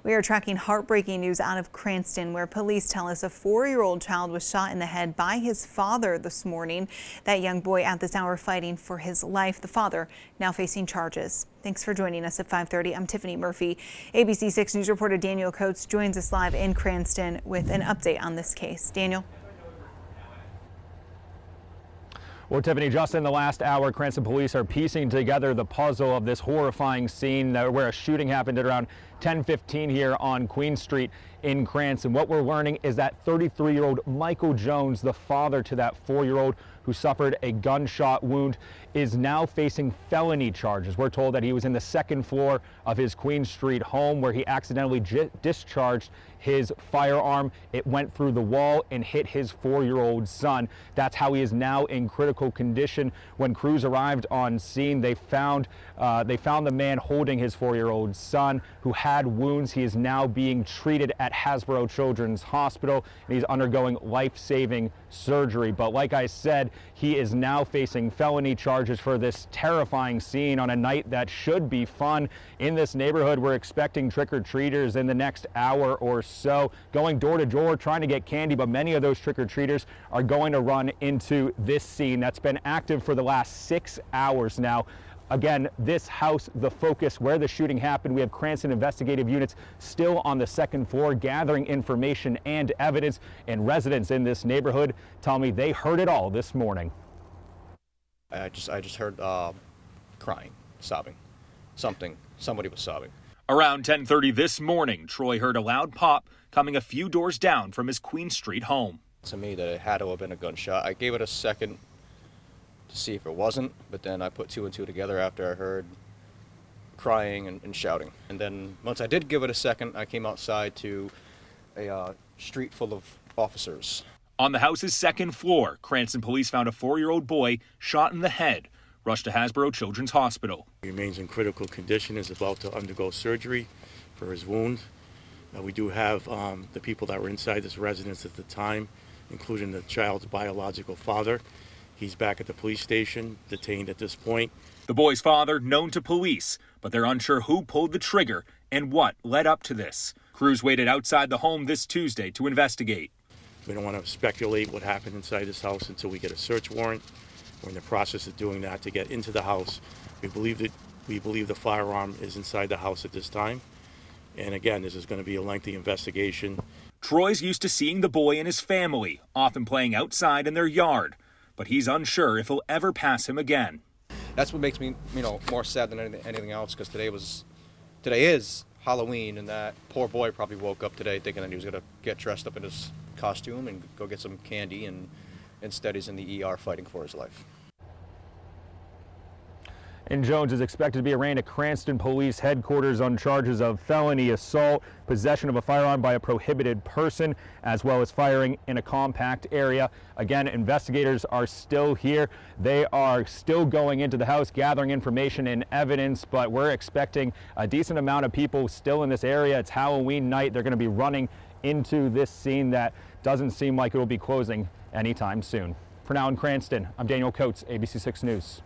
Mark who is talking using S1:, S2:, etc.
S1: We are tracking heartbreaking news out of Cranston, where police tell us a 4-year-old child was shot in the head by his father this morning. That young boy at this hour fighting for his life. The father now facing charges. Thanks for joining us at 5:30. I'm Tiffany Murphy. ABC 6 News reporter Daniel Coates joins us live in Cranston with an update on this case. Daniel.
S2: Well, Tiffany, just in the last hour, Cranston police are piecing together the puzzle of this horrifying scene where a shooting happened at around 10:15 here on Queen Street in Cranston. What we're learning is that 33-year-old Michael Jones, the father to that 4-year-old who suffered a gunshot wound, is now facing felony charges. We're told that he was in the second floor of his Queen Street home where he accidentally discharged his firearm. It went through the wall and hit his 4-year-old son. That's how he is now in critical condition. When crews arrived on scene, they found the man holding his 4-year-old son who had wounds. He is now being treated at Hasbro Children's Hospital, and he's undergoing life-saving surgery. But like I said, he is now facing felony charges for this terrifying scene on a night that should be fun in this neighborhood. We're expecting trick-or-treaters in the next hour or so, going door to door trying to get candy, but many of those trick-or-treaters are going to run into this scene that's been active for the last 6 hours now. Again, this house, the focus where the shooting happened. We have Cranston investigative units still on the second floor gathering information and evidence, and residents in this neighborhood tell me they heard it all this morning.
S3: I just heard crying, sobbing, somebody was sobbing.
S4: Around 10:30 this morning, Troy heard a loud pop coming a few doors down from his Queen Street home.
S3: To me, that it had to have been a gunshot. I gave it a second to see if it wasn't, but then I put 2 and 2 together after I heard crying and shouting. And then once I did give it a second, I came outside to a street full of officers.
S4: On the house's second floor, Cranston police found a 4-year-old boy shot in the head, rushed to Hasbro Children's Hospital.
S5: He remains in critical condition, is about to undergo surgery for his wound. We do have the people that were inside this residence at the time, including the child's biological father. He's back at the police station, detained at this point.
S4: The boy's father known to police, but they're unsure who pulled the trigger and what led up to this. Crews waited outside the home this Tuesday to investigate.
S5: We don't want to speculate what happened inside this house until we get a search warrant. We're in the process of doing that to get into the house. We believe the firearm is inside the house at this time. And again, this is going to be a lengthy investigation.
S4: Troy's used to seeing the boy and his family, often playing outside in their yard, but he's unsure if he'll ever pass him again.
S3: That's what makes me, more sad than anything else, because today is Halloween, and that poor boy probably woke up today thinking that he was going to get dressed up in his costume and go get some candy, and instead he's in the ER fighting for his life.
S2: And Jones is expected to be arraigned at Cranston Police Headquarters on charges of felony assault, possession of a firearm by a prohibited person, as well as firing in a compact area. Again, investigators are still here. They are still going into the house, gathering information and evidence, but we're expecting a decent amount of people still in this area. It's Halloween night. They're going to be running into this scene that doesn't seem like it will be closing anytime soon. For now in Cranston, I'm Daniel Coates, ABC 6 News.